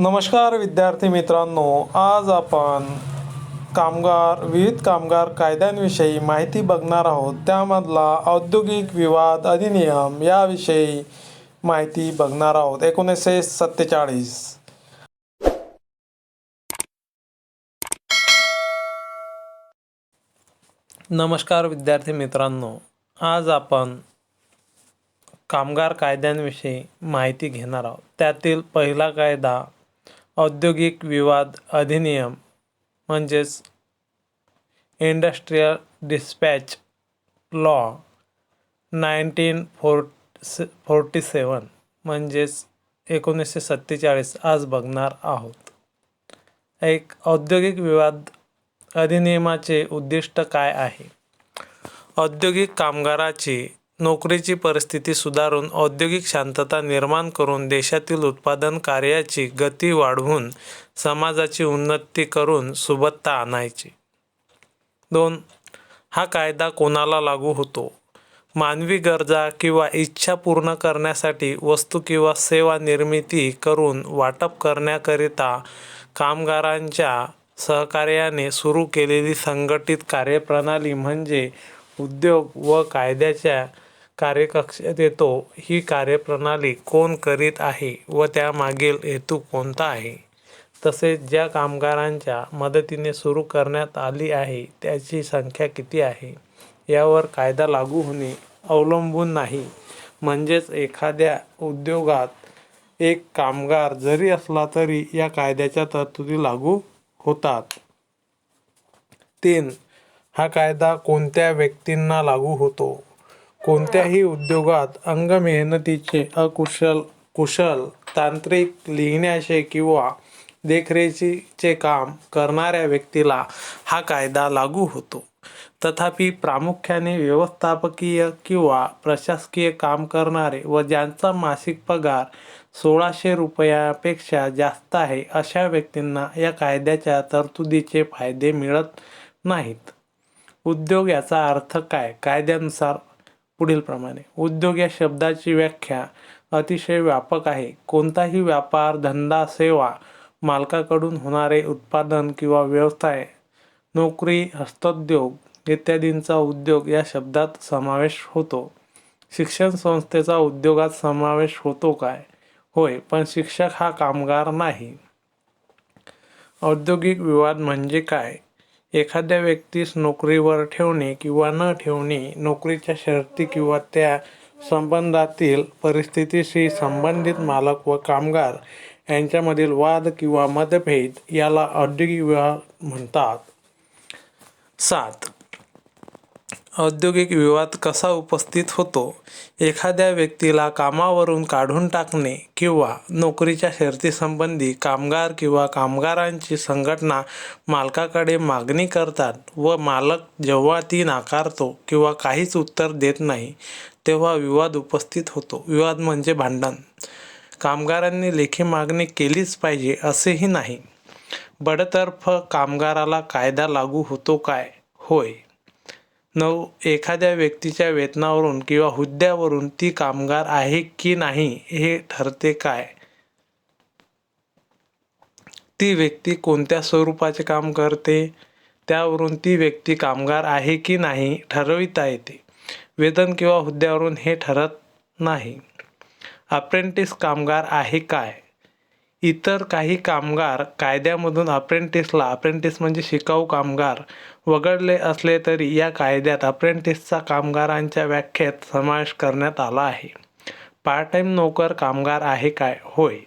नमस्कार विद्यार्थी मित्रांनो, आज आपण विविध कामगार कायद्यांविषयी माहिती बघणार आहोत. त्यामधला औद्योगिक विवाद अधिनियम याविषयी माहिती बघणार आहोत. 1947. नमस्कार विद्यार्थी मित्रांनो, आज आपण कामगार कायद्यांविषयी माहिती घेणार आहोत. त्यातील पहिला कायदा औद्योगिक विवाद अधिनियम म्हणजेच इंडस्ट्रियल डिस्पॅच लॉ 1947 म्हणजेच 1947 आज बघणार आहोत. एक औद्योगिक विवाद अधिनियमाचे उद्दिष्ट काय आहे? औद्योगिक कामगाराची नोकरीची परिस्थिती सुधारून औद्योगिक शांतता निर्माण करून देशातील उत्पादन कार्याची गती वाढवून समाजाची उन्नती करून सुबत्ता आणायची. 2. हा कायदा कोणाला लागू होतो? मानवी गरजा किंवा इच्छा पूर्ण करण्यासाठी वस्तू किंवा सेवा निर्मिती करून वाटप करण्याकरिता कामगारांच्या सहकार्याने सुरू केलेली संघटित कार्यप्रणाली म्हणजे उद्योग व कायद्याच्या कार्यकक्षेत येतो. ही कार्यप्रणाली कोण करीत आहे व त्यामागील हेतू कोणता आहे, तसेच ज्या कामगारांच्या मदतीने सुरू करण्यात आली आहे त्याची संख्या किती आहे यावर कायदा लागू होणे अवलंबून नाही. म्हणजेच एखाद्या उद्योगात एक कामगार जरी असला तरी या कायद्याच्या तरतुदी लागू होतात. 3. हा कायदा कोणत्या व्यक्तींना लागू होतो? कोणत्याही उद्योगात अंगमेहनतीचे कुशल तांत्रिक, लिहिण्याचे किंवा देखरेखीचे काम करणाऱ्या व्यक्तीला हा कायदा लागू होतो. तथापि प्रामुख्याने व्यवस्थापकीय किंवा प्रशासकीय काम करणारे व ज्यांचा मासिक पगार 1600 रुपयापेक्षा जास्त आहे अशा व्यक्तींना या कायद्याच्या तरतुदीचे फायदे मिळत नाहीत. उद्योग याचा अर्थ काय? कायद्यानुसार पुढील प्रमाणे. उद्योग या शब्दाची व्याख्या अतिशय व्यापक आहे. कोणताही व्यापार, धंदा, सेवा, मालकाकडून होणारे उत्पादन किंवा व्यवसाय, नोकरी, हस्तोद्योग इत्यादींचा उद्योग या शब्दात समावेश होतो. शिक्षण संस्थेचा उद्योगात समावेश होतो काय? होय, पण शिक्षक हा कामगार नाही. औद्योगिक विवाद म्हणजे काय? एखाद्या व्यक्तीस नोकरीवर ठेवणे किंवा न ठेवणे, नोकरीच्या शर्ती किंवा त्या संबंधातील परिस्थितीशी संबंधित मालक व कामगार यांच्यामधील वाद किंवा मतभेद याला औद्योगिक विवाद म्हणतात. 7. औद्योगिक विवाद कसा उपस्थित होतो? एखाद्या व्यक्तीला कामावरून काढून टाकणे किंवा नोकरीच्या शर्तीसंबंधी कामगार किंवा कामगारांची संघटना मालकाकडे मागणी करतात व मालक जेव्हा ती नाकारतो किंवा काहीच उत्तर देत नाही तेव्हा विवाद उपस्थित होतो. विवाद म्हणजे भांडण. कामगारांनी लेखी मागणी केलीच पाहिजे असेही नाही. बडतर्फ कामगाराला कायदा लागू होतो काय? होय. 9. एखाद्या व्यक्तीच्या वेतनावरून किंवा हुद्द्यावरून ती कामगार आहे की नाही हे ठरते काय? ती व्यक्ती कोणत्या स्वरूपाचे काम करते त्यावरून ती व्यक्ती कामगार आहे की नाही ठरविता येते. वेतन किंवा हुद्द्यावरून हे ठरत नाही. अप्रेंटिस कामगार आहे काय? इतर काही कामगार कायद्यामधून अप्रेंटिस म्हणजे शिकाऊ कामगार वगळले असले तरी या कायद्यात अप्रेंटिसचा कामगारांच्या व्याख्येत समावेश करण्यात आला आहे. पार्ट टाइम नोकर कामगार आहे काय? होय.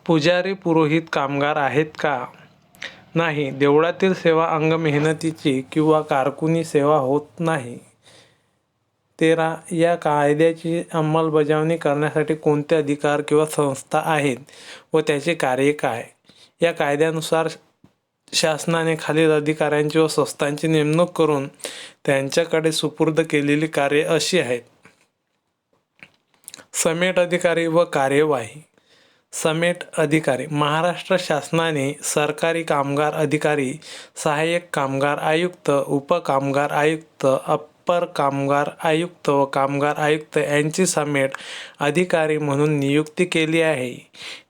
पुजारी, पुरोहित कामगार आहेत का? नाही. देवळातील सेवा अंगमेहनतीची किंवा कारकुनी सेवा होत नाही. 13. या कायद्याची अंमलबजावणी करण्यासाठी कोणते अधिकार किंवा संस्था आहेत व त्याचे कार्य काय? या कायद्यानुसार शासनाने खालील अधिकाऱ्यांची व संस्थांची नेमणूक करून त्यांच्याकडे सुपूर्द केलेली कार्ये अशी आहेत. समेट अधिकारी व कार्यवाही. समेट अधिकारी. महाराष्ट्र शासनाने सरकारी कामगार अधिकारी, सहाय्यक कामगार आयुक्त, उपकामगार आयुक्त, अप्पर कामगार आयुक्त व कामगार आयुक्त यांची समेट अधिकारी म्हणून नियुक्ती केली आहे.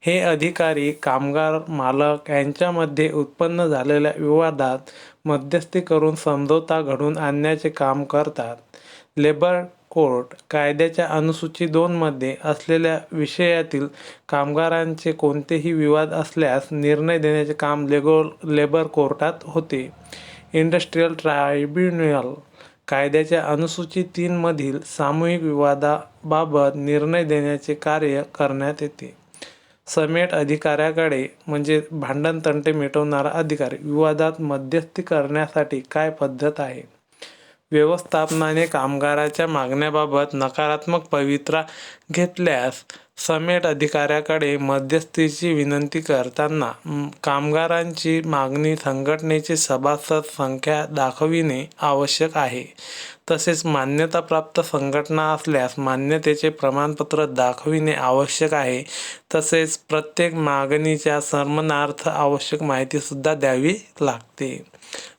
हे अधिकारी कामगार मालक यांच्यामध्ये उत्पन्न झालेल्या विवादात मध्यस्थी करून समझोता घडवून आणण्याचे काम करतात. लेबर कोर्ट कायद्याच्या अनुसूची 2 मध्ये असलेल्या विषयातील कामगारांचे कोणतेही विवाद असल्यास निर्णय देण्याचे काम लेबर कोर्टात होते. इंडस्ट्रियल ट्रायब्युनल कायद्याच्या अनुसूची 3 मधील सामूहिक विवादाबाबत निर्णय देण्याचे कार्य करण्यात येते. समेट अधिकाऱ्याकडे म्हणजे भांडण तंटे मिटवणारा अधिकारी. विवादात मध्यस्थी करण्यासाठी काय पद्धत आहे? व्यवस्थापनाने कामगाराच्या मागण्याबाबत नकारात्मक पवित्रा घेतल्यास समेट अधिकाऱ्याकडे मध्यस्थीची विनंती करताना कामगारांची मागणी संघटनेची सभासद संख्या दाखविणे आवश्यक आहे. तसेच मान्यताप्राप्त संघटना असल्यास मान्यतेचे प्रमाणपत्र दाखविणे आवश्यक आहे. तसेच प्रत्येक मागणीच्या सन्मानार्थ आवश्यक माहितीसुद्धा द्यावी लागते.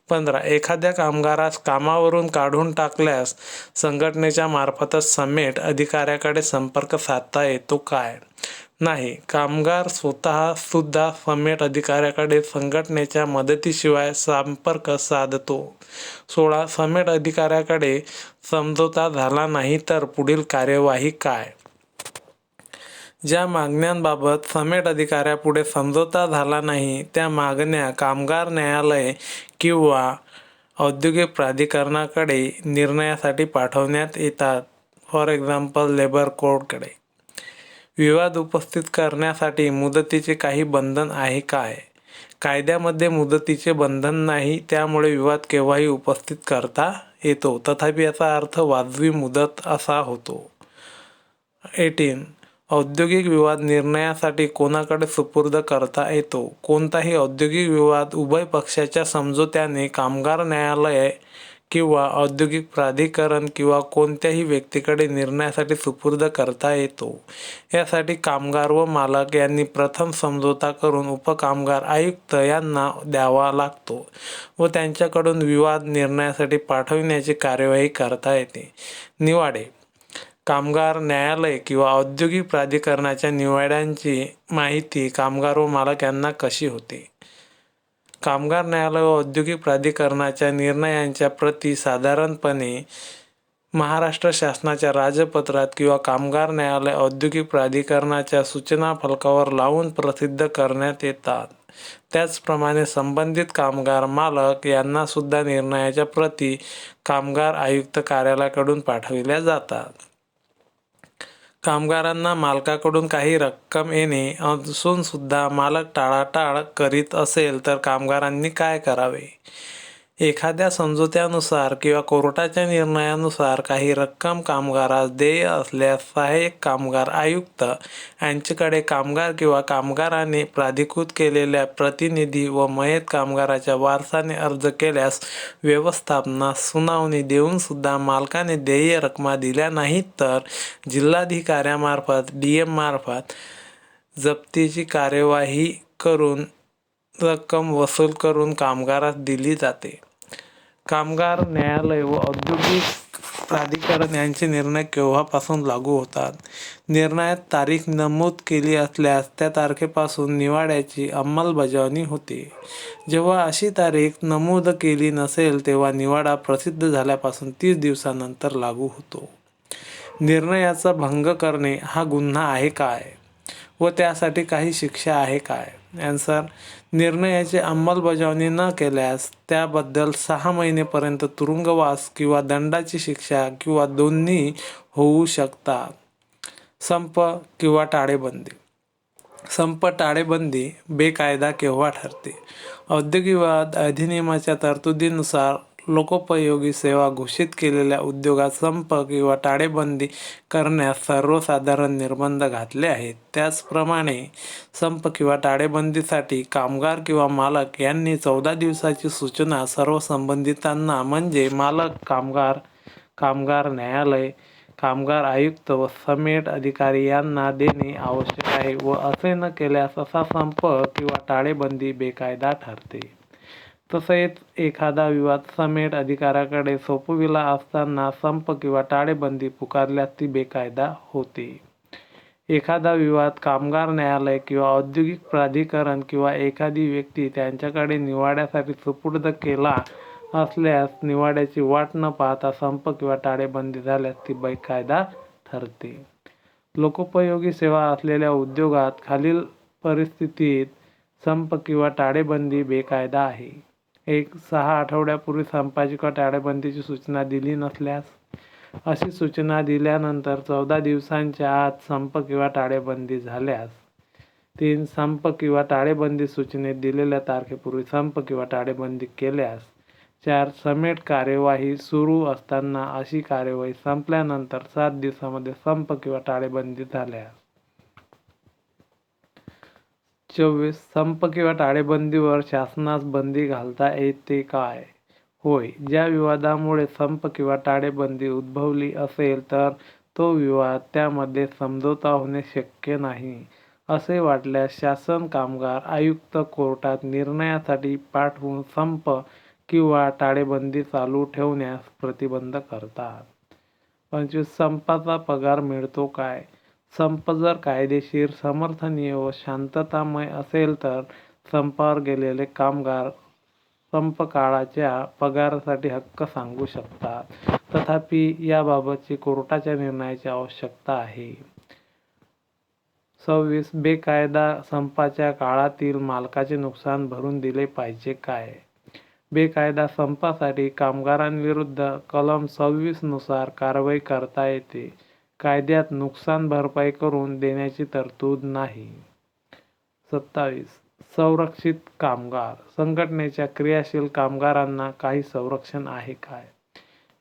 15. एखाद्या कामगारास कामावरून काढून टाकल्यास संघटनेच्या मार्फतच समेट अधिकाऱ्याकडे संपर्क साधता येतो काय? नाही. कामगार स्वतः सुद्धा समेट अधिकाऱ्याकडे संघटनेच्या मदतीशिवाय संपर्क साधतो. 16. समेट अधिकाऱ्याकडे समझोता झाला नाही तर पुढील कार्यवाही काय? ज्या मागण्यांबाबत समेट अधिकाऱ्यापुढे समझोता झाला नाही त्या मागण्या कामगार न्यायालय किंवा औद्योगिक प्राधिकरणाकडे निर्णयासाठी पाठवण्यात येतात. फॉर एक्झाम्पल लेबर कोर्टकडे. विवाद उपस्थित करण्यासाठी मुदतीचे काही बंधन आहे काय? कायद्यामध्ये मुदतीचे बंधन नाही, त्यामुळे विवाद केव्हाही उपस्थित करता येतो. तथापि याचा अर्थ वाजवी मुदत असा होतो. 18. औद्योगिक विवाद निर्णयासाठी कोणाकडे सुपूर्द करता येतो? कोणताही औद्योगिक विवाद उभय पक्षाच्या समझोत्याने कामगार न्यायालय किंवा औद्योगिक प्राधिकरण किंवा कोणत्याही व्यक्तीकडे निर्णयासाठी सुपूर्द करता येतो. यासाठी कामगार व मालक यांनी प्रथम समझोता करून उपकामगार आयुक्त यांना द्यावा लागतो व त्यांच्याकडून विवाद निर्णयासाठी पाठविण्याची कार्यवाही करता येते. निवाडे. कामगार न्यायालय किंवा औद्योगिक प्राधिकरणाच्या निवाड्यांची माहिती कामगार व मालक यांना कशी होते? कामगार न्यायालय व औद्योगिक प्राधिकरणाच्या निर्णयांच्या प्रती साधारणपणे महाराष्ट्र शासनाच्या राजपत्रात किंवा कामगार न्यायालय औद्योगिक प्राधिकरणाच्या सूचना फलकावर लावून प्रसिद्ध करण्यात येतात. त्याचप्रमाणे संबंधित कामगार मालक यांना सुद्धा निर्णयाच्या प्रती कामगार आयुक्त कार्यालयाकडून पाठविल्या जातात. कामगारांना मालकाकडून काही रक्कम येणे असून सुद्धा मालक टाळाटाळ करीत असेल तर कामगारांनी काय करावे? एखाद्या समझोत्यानुसार किंवा कोर्टाच्या निर्णयानुसार काही रक्कम कामगारास देय असल्यास सहाय्यक कामगार आयुक्त यांच्याकडे कामगार किंवा कामगाराने प्राधिकृत केलेल्या प्रतिनिधी व मयत कामगाराच्या वारसाने अर्ज केल्यास व्यवस्थापनास सुनावणी देऊन सुद्धा मालकाने देय रकमा दिल्या नाहीत तर जिल्हाधिकाऱ्यामार्फत DM मार्फत जप्तीची कार्यवाही करून रक्कम वसूल करून कामगारास दिली जाते. कामगार न्यायालय व औद्योगिक प्राधिकरण यांचे निर्णय केव्हापासून लागू होतात? निर्णयात तारीख नमूद केली असल्यास त्या तारखेपासून निवाड्याची अंमलबजावणी होते. जेव्हा अशी तारीख नमूद केली नसेल तेव्हा निवाडा प्रसिद्ध झाल्यापासून 30 दिवसानंतर लागू होतो. निर्णयाचा भंग करणे हा गुन्हा आहे काय व त्यासाठी काही शिक्षा आहे काय? ॲन्सर. निर्णयाची अंमलबजावणी न केल्यास त्याबद्दल 6 महिनेपर्यंत तुरुंगवास किंवा दंडाची शिक्षा किंवा दोन्ही होऊ शकतात. संप किंवा टाळेबंदी. संप टाळेबंदी बेकायदा केव्हा ठरते? औद्योगिक विवाद अधिनियमाच्या तरतुदीनुसार लोकोपयोगी सेवा घोषित केलेल्या उद्योगात संप किंवा टाळेबंदी करण्यास सर्वसाधारण निर्बंध घातले आहेत. त्याचप्रमाणे संप किंवा टाळेबंदीसाठी कामगार किंवा मालक यांनी 14 दिवसाची सूचना सर्व संबंधितांना म्हणजे मालक, कामगार न्यायालय, कामगार आयुक्त व समेट अधिकारी यांना देणे आवश्यक आहे व असे न केल्यास असा संप किंवा टाळेबंदी बेकायदा ठरते. तसेच एखादा विवाद समेट अधिकाऱ्याकडे सोपविला असताना संप किंवा टाळेबंदी पुकारल्यास ती बेकायदा होते. एखादा विवाद कामगार न्यायालय किंवा औद्योगिक प्राधिकरण किंवा एखादी व्यक्ती त्यांच्याकडे निवाड्यासाठी सुपूर्द केला असल्यास निवाड्याची वाट न पाहता संप किंवा टाळेबंदी झाल्यास ती बेकायदा ठरते. लोकोपयोगी सेवा असलेल्या उद्योगात खालील परिस्थितीत संप किंवा टाळेबंदी बेकायदा आहे. 1. 6 आठवड्यापूर्वी संपाची किंवा टाळेबंदीची सूचना दिली नसल्यास. अशी सूचना दिल्यानंतर 14 दिवसांच्या आत संप किंवा टाळेबंदी झाल्यास. 3. संप किंवा टाळेबंदी सूचनेत दिलेल्या तारखेपूर्वी संप किंवा टाळेबंदी केल्यास. 4. समेट कार्यवाही सुरू असताना अशी कार्यवाही संपल्यानंतर 7 दिवसांमध्ये संप किंवा टाळेबंदी झाल्यास. 24. संप किंवा टाळेबंदीवर शासनास बंदी घालता येते काय? होय. ज्या विवादामुळे संप किंवा टाळेबंदी उद्भवली असेल तर तो विवाद त्यामध्ये समझोता होणे शक्य नाही असे वाटल्यास शासन कामगार आयुक्त कोर्टात निर्णयासाठी पाठवून संप किंवा टाळेबंदी चालू ठेवण्यास प्रतिबंध करतात. 25. संपाचा पगार मिळतो काय? संप जर कायदेशीर, समर्थनीय व शांततामय असेल तर संपावर गेलेले कामगार संपकाळाच्या पगारासाठी हक्क सांगू शकतात. तथापि याबाबतची कोर्टाच्या निर्णयाची आवश्यकता आहे. 26. बेकायदा संपाच्या काळातील मालकाचे नुकसान भरून दिले पाहिजे काय? बेकायदा संपासाठी कामगारांविरुद्ध कलम 26 नुसार कारवाई करता येते. कायद्यात नुकसान भरपाई करून देण्याची तरतूद नाही. 27. संरक्षित कामगार. संघटनेच्या क्रियाशील कामगारांना काही संरक्षण आहे काय?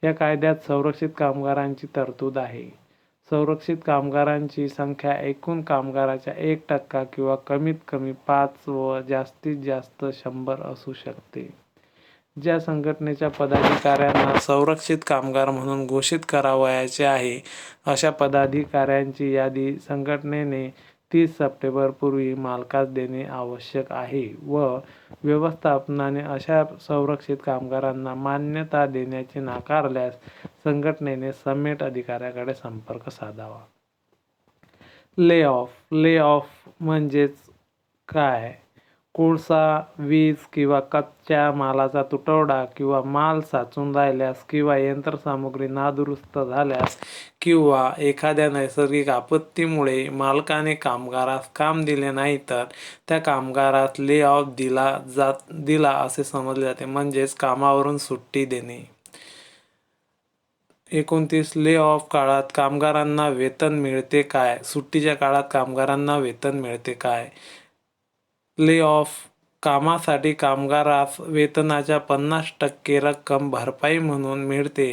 या कायद्यात संरक्षित कामगारांची तरतूद आहे. संरक्षित कामगारांची संख्या एकूण कामगाराच्या 1% किंवा कमीत कमी 5 व जास्तीत जास्त 100 असू शकते. ज्या संघटनेच्या पदाधिकाऱ्यांना संरक्षित कामगार म्हणून घोषित करावयाचे आहे अशा पदाधिकाऱ्यांची यादी संघटनेने 30 सप्टेंबरपूर्वी मालकास देणे आवश्यक आहे व व्यवस्थापनाने अशा संरक्षित कामगारांना मान्यता देण्याचे नाकारल्यास संघटनेने समेट अधिकाऱ्याकडे संपर्क साधावा. Lay off. ले ऑफ म्हणजेच काय? कोळसा, वीज किंवा कच्च्या मालाचा तुटवडा किंवा माल साचून राहिल्यास किंवा यंत्रसामुग्री नादुरुस्त झाल्यास किंवा एखाद्या नैसर्गिक आपत्तीमुळे मालकाने कामगारास काम दिले नाही तर त्या कामगारास ले ऑफ दिला असे समजले जाते, म्हणजेच कामावरून सुट्टी देणे. 29. ले ऑफ काळात कामगारांना वेतन मिळते काय? सुट्टीच्या काळात कामगारांना वेतन मिळते काय? ले ऑफ कामासाठी कामगारास वेतनाच्या 50% रक्कम भरपाई म्हणून मिळते.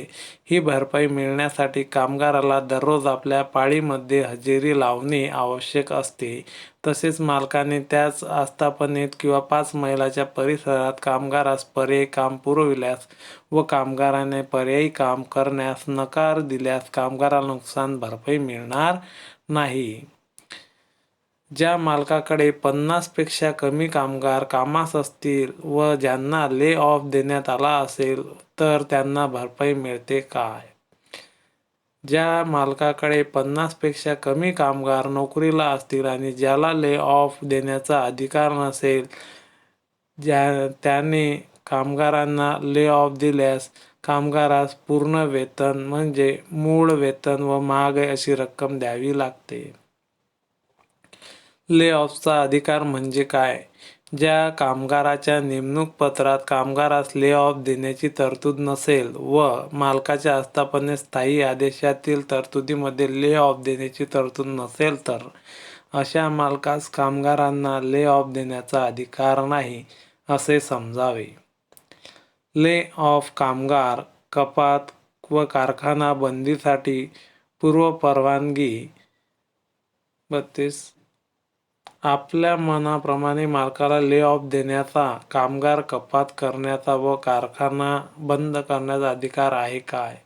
ही भरपाई मिळण्यासाठी कामगाराला दररोज आपल्या पाळीमध्ये हजेरी लावणे आवश्यक असते. तसेच मालकाने त्याच आस्थापनेत किंवा 5 मैलाच्या परिसरात कामगारास पर्यायी काम पुरविल्यास व कामगाराने पर्यायी काम करण्यास नकार दिल्यास कामगाराला नुकसान भरपाई मिळणार नाही. ज्या मालकाकडे 50 पेक्षा कमी कामगार कामास असतील व ज्यांना ले ऑफ देण्यात आला असेल तर त्यांना भरपाई मिळते काय? ज्या मालकाकडे 50 पेक्षा कमी कामगार नोकरीला असतील आणि ज्याला ले ऑफ देण्याचा अधिकार नसेल त्याने कामगारांना ले ऑफ दिल्यास कामगारास पूर्ण वेतन म्हणजे मूळ वेतन व महागाई अशी रक्कम द्यावी लागते. ले ऑफचा अधिकार म्हणजे काय? ज्या कामगाराच्या नेमणूक पत्रात कामगारास ले ऑफ देण्याची तरतूद नसेल व मालकाच्या आस्थापनेत स्थायी आदेशातील तरतुदीमध्ये ले ऑफ देण्याची तरतूद नसेल तर अशा मालकास कामगारांना ले ऑफ देण्याचा अधिकार नाही असे समजावे. ले ऑफ कामगार कपात व कारखाना बंदीसाठी पूर्वपरवानगी. 32. आपल्या मनाप्रमाणे मालकाला ले ऑफ देण्याचा, कामगार कपात करण्याचा व कारखाना बंद करण्याचा अधिकार आहे काय?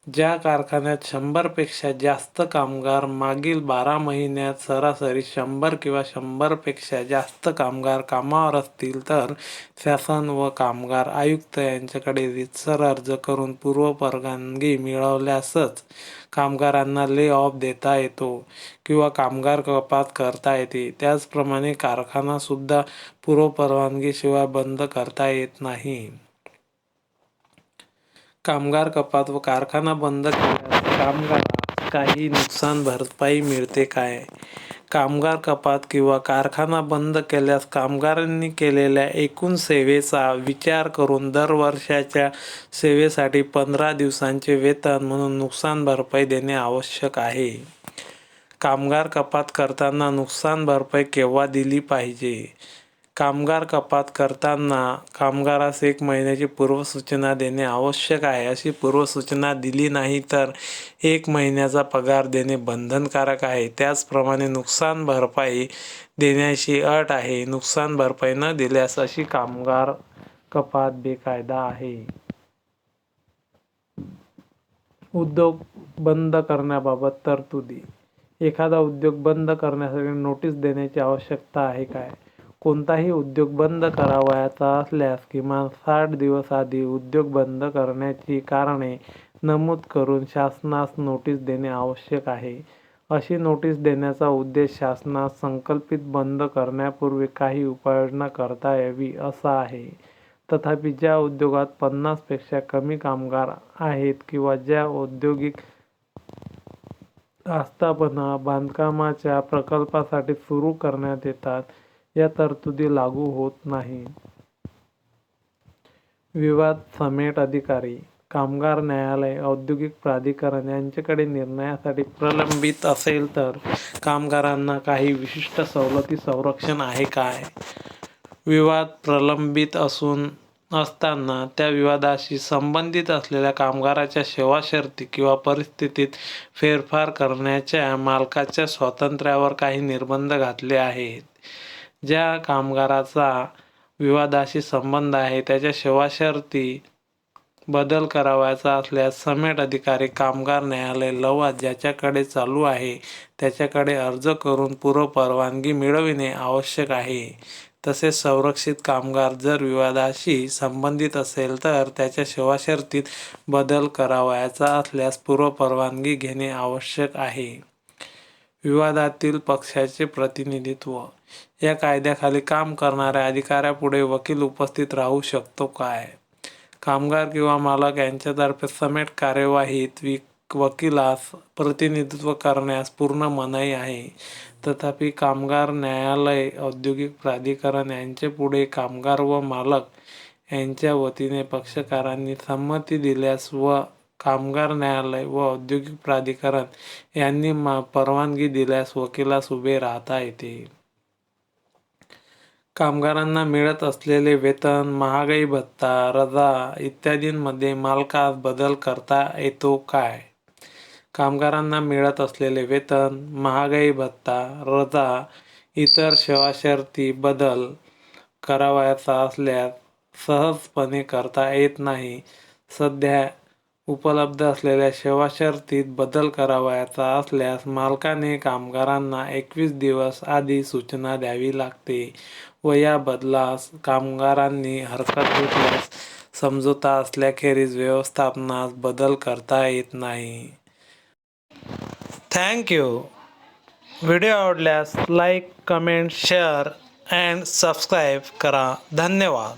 ज्या कारखान्यात 100पेक्षा जास्त कामगार मागील 12 महिन्यात सरासरी 100 किंवा 100पेक्षा जास्त कामगार कामावर असतील तर शासन व कामगार आयुक्त यांच्याकडे रीतसर अर्ज करून पूर्वपरवानगी मिळवल्यासच कामगारांना ले ऑफ देता येतो किंवा कामगार कपात करता येते. त्याचप्रमाणे कारखाना सुद्धा पूर्वपरवानगीशिवाय बंद करता येत नाही. कामगार कपात व कारखाना बंद केल्यास कामगारास काही नुकसान भरपाई मिळते काय? कामगार कपात किंवा कारखाना बंद केल्यास कामगारांनी केलेल्या एकूण सेवेचा विचार करून दर वर्षाच्या सेवेसाठी 15 दिवसांचे वेतन म्हणून नुकसान भरपाई देणे आवश्यक आहे. कामगार कपात करताना नुकसान भरपाई केव्हा दिली पाहिजे? कामगार कपात करताना कामगारास 1 महिन्याची पूर्वसूचना देणे आवश्यक आहे. अशी पूर्वसूचना दिली नाही तर 1 महिन्याचा पगार देणे बंधनकारक आहे. त्याचप्रमाणे नुकसान भरपाई देण्याची अट आहे. नुकसान भरपाई न दिल्यास अशी कामगार कपात बेकायदा आहे. उद्योग बंद करण्याबाबत तरतुदी. एखादा उद्योग बंद करण्यासाठी नोटीस देण्याची आवश्यकता आहे काय? कोणताही उद्योग बंद करावयाचा असल्यास किमान 60 दिवस आधी उद्योग बंद करण्याची कारणे नमूद करून शासनास नोटीस देणे आवश्यक आहे. अशी नोटीस देण्याचा उद्देश शासनास संकल्पित बंद करण्यापूर्वी काही उपाययोजना करता यावी असा आहे. तथापि ज्या उद्योगात 50 पेक्षा कमी कामगार आहेत किंवा ज्या औद्योगिक आस्थापना बांधकामाच्या प्रकल्पासाठी सुरू करण्यात येतात, या तरतुदी लागू होत नाहीत. विवाद समेट अधिकारी, कामगार न्यायालय, औद्योगिक प्राधिकरण यांच्याकडे निर्णयासाठी प्रलंबित असेल तर कामगारांना काही विशिष्ट सवलती संरक्षण आहे काय? विवाद प्रलंबित असताना त्या विवादाशी संबंधित असलेल्या कामगाराच्या सेवा शर्ती किंवा परिस्थितीत फेरफार करण्याच्या मालकाच्या स्वातंत्र्यावर काही निर्बंध घातले आहेत. ज्या कामगाराचा विवादाशी संबंध आहे त्याच्या सेवा शर्ती बदल करावयाचा असल्यास समेट अधिकारी कामगार न्यायालय लवाद ज्याच्याकडे चालू आहे त्याच्याकडे अर्ज करून पूर्वपरवानगी मिळविणे आवश्यक आहे. तसेच संरक्षित कामगार जर विवादाशी संबंधित असेल तर त्याच्या सेवा शर्तीत बदल करावयाचा असल्यास पूर्वपरवानगी घेणे आवश्यक आहे. विवादातील पक्षाचे प्रतिनिधित्व. या कायद्याखाली काम करणाऱ्या अधिकाऱ्यापुढे वकील उपस्थित राहू शकतो काय? कामगार किंवा मालक यांच्यातर्फे समेट कार्यवाहीत वकिलास प्रतिनिधित्व करण्यास पूर्ण मनाई आहे. तथापि कामगार न्यायालय, औद्योगिक प्राधिकरण यांच्यापुढे कामगार व मालक यांच्या वतीने पक्षकारांनी संमती दिल्यास व कामगार न्यायालय व औद्योगिक प्राधिकरण यांनी परवानगी दिल्यास वकिलास उभे राहता येते. कामगारांना मिळत असलेले वेतन, महागाई भत्ता, रजा इत्यादींमध्ये मालकास बदल करता येतो काय? कामगारांना मिळत असलेले वेतन, महागाई भत्ता, रजा, इतर सेवा शर्ती बदल करावयाचा असल्यास सहजपणे करता येत नाही. सध्या उपलब्ध असलेल्या सेवा शर्तीत बदल करावयाचा असल्यास मालकाने कामगारांना 21 दिवस आधी सूचना द्यावी लागते व या बदलास कामगारांनी हरकत घेतल्यास समझोता असल्याखेरीज व्यवस्थापनास बदल करता येत नाही. Thank you. व्हिडिओ आवडल्यास like, comment, share and subscribe करा. धन्यवाद.